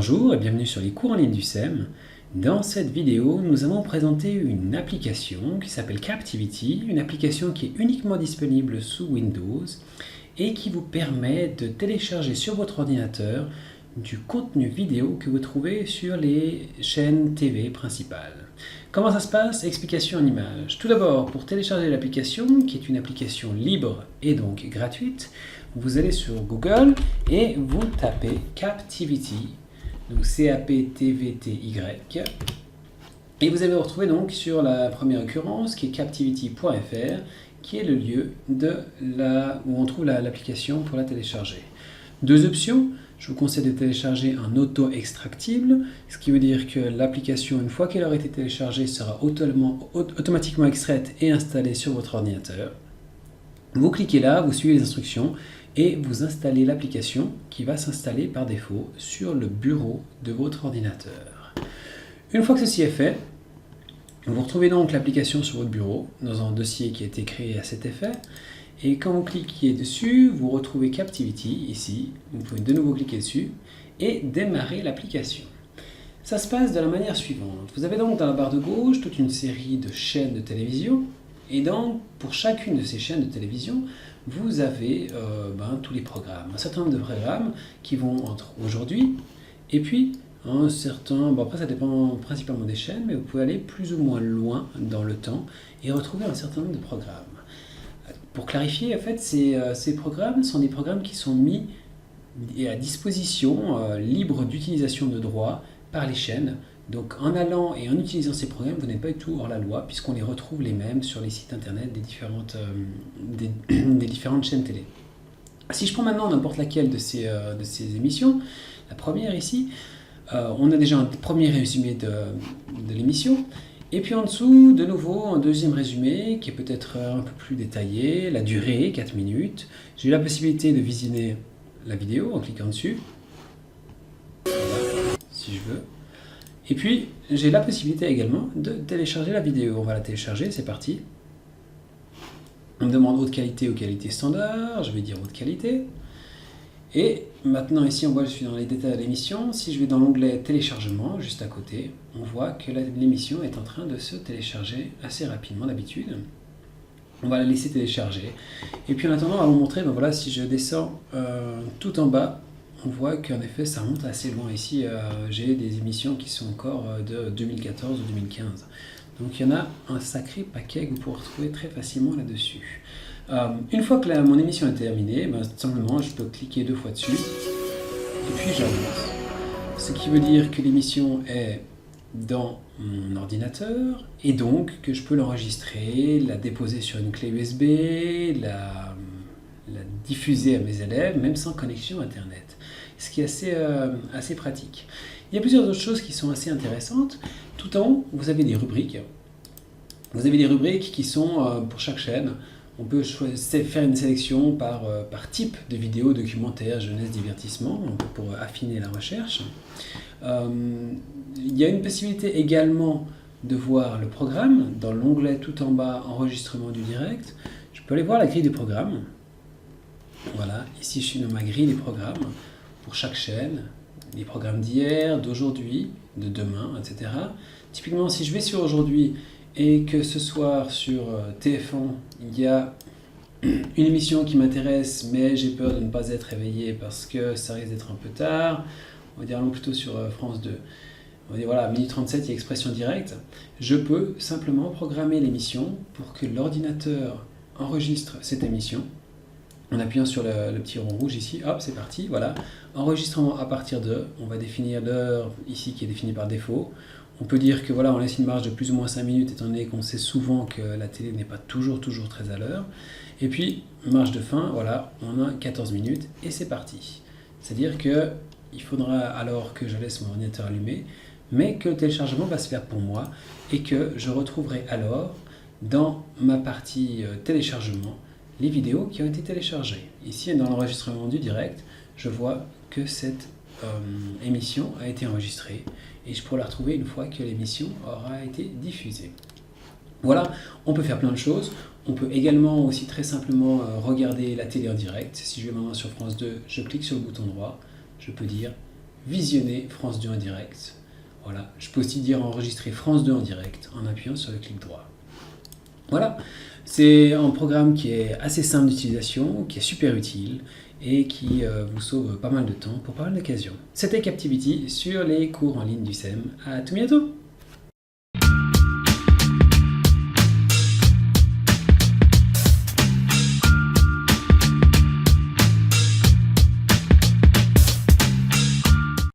Bonjour et bienvenue sur les cours en ligne du SEM. Dans cette vidéo, nous allons présenter une application qui s'appelle Captivity, une application qui est uniquement disponible sous Windows et qui vous permet de télécharger sur votre ordinateur du contenu vidéo que vous trouvez sur les chaînes TV principales. Comment ça se passe? Explication en images. Tout d'abord, pour télécharger l'application, qui est une application libre et donc gratuite, vous allez sur Google et vous tapez Captivity, donc C-A-P-T-V-T-Y, et vous allez vous retrouver donc sur la première occurrence qui est captivity.fr, qui est le lieu où on trouve l'application pour la télécharger. Deux options. Je vous conseille de télécharger un auto-extractible, ce qui veut dire que l'application, une fois qu'elle aura été téléchargée, sera automatiquement extraite et installée sur votre ordinateur. Vous cliquez là, vous suivez les instructions et vous installez l'application qui va s'installer par défaut sur le bureau de votre ordinateur. Une fois que ceci est fait, vous retrouvez donc l'application sur votre bureau dans un dossier qui a été créé à cet effet. Et quand vous cliquez dessus, vous retrouvez Captivity ici. Vous pouvez de nouveau cliquer dessus et démarrer l'application. Ça se passe de la manière suivante. Vous avez donc dans la barre de gauche toute une série de chaînes de télévision. Et donc, pour chacune de ces chaînes de télévision, vous avez tous les programmes. Un certain nombre de programmes qui vont entre aujourd'hui et puis un certain... après ça dépend principalement des chaînes, mais vous pouvez aller plus ou moins loin dans le temps et retrouver un certain nombre de programmes. Pour clarifier, en fait, ces programmes sont des programmes qui sont mis à disposition libre d'utilisation de droit par les chaînes. Donc en allant et en utilisant ces programmes, vous n'êtes pas du tout hors la loi, puisqu'on les retrouve les mêmes sur les sites internet des différentes chaînes télé. Si je prends maintenant n'importe laquelle de ces émissions, la première ici, on a déjà un premier résumé de l'émission. Et puis en dessous, de nouveau, un deuxième résumé qui est peut-être un peu plus détaillé, la durée, 4 minutes. J'ai la possibilité de visionner la vidéo en cliquant dessus, voilà, si je veux. Et puis, j'ai la possibilité également de télécharger la vidéo. On va la télécharger, c'est parti. On me demande haute qualité ou qualité standard, je vais dire haute qualité. Et maintenant ici, on voit que je suis dans les détails de l'émission. Si je vais dans l'onglet téléchargement, juste à côté, on voit que l'émission est en train de se télécharger assez rapidement d'habitude. On va la laisser télécharger. Et puis en attendant, on va vous montrer, voilà, si je descends tout en bas, on voit qu'en effet, ça remonte assez loin. Ici, j'ai des émissions qui sont encore de 2014 ou 2015. Donc il y en a un sacré paquet que vous pourrez retrouver très facilement là-dessus. Une fois que mon émission est terminée, simplement je peux cliquer 2 fois dessus et puis j'avance. Ce qui veut dire que l'émission est dans mon ordinateur et donc que je peux l'enregistrer, la déposer sur une clé USB, la diffuser à mes élèves, même sans connexion Internet. Ce qui est assez pratique. Il y a plusieurs autres choses qui sont assez intéressantes. Tout en haut, vous avez des rubriques. Vous avez des rubriques qui sont pour chaque chaîne. On peut faire une sélection par type de vidéo, documentaire, jeunesse, divertissement, pour affiner la recherche. Il y a une possibilité également de voir le programme dans l'onglet tout en bas, enregistrement du direct. Je peux aller voir la grille des programmes. Voilà, ici je suis dans ma grille des programmes pour chaque chaîne, les programmes d'hier, d'aujourd'hui, de demain, etc. Typiquement, si je vais sur aujourd'hui et que ce soir sur TF1, il y a une émission qui m'intéresse, mais j'ai peur de ne pas être réveillé parce que ça risque d'être un peu tard, on va dire allons plutôt sur France 2. On va dire voilà, à minute 37, il y a expression directe. Je peux simplement programmer l'émission pour que l'ordinateur enregistre cette émission. En appuyant sur le petit rond rouge ici, hop, c'est parti, voilà. Enregistrement à partir de, on va définir l'heure ici qui est définie par défaut. On peut dire que voilà, on laisse une marge de plus ou moins 5 minutes, étant donné qu'on sait souvent que la télé n'est pas toujours très à l'heure. Et puis, marge de fin, voilà, on a 14 minutes et c'est parti. C'est-à-dire qu'il faudra alors que je laisse mon ordinateur allumé, mais que le téléchargement va se faire pour moi et que je retrouverai alors dans ma partie téléchargement les vidéos qui ont été téléchargées. Ici, dans l'enregistrement du direct, je vois que cette émission a été enregistrée et je pourrai la retrouver une fois que l'émission aura été diffusée. Voilà, on peut faire plein de choses. On peut également aussi très simplement regarder la télé en direct. Si je vais maintenant sur France 2, je clique sur le bouton droit, je peux dire visionner France 2 en direct. Voilà, je peux aussi dire enregistrer France 2 en direct en appuyant sur le clic droit. Voilà, c'est un programme qui est assez simple d'utilisation, qui est super utile et qui vous sauve pas mal de temps pour pas mal d'occasions. C'était Captivity sur les cours en ligne du SEM. À tout bientôt!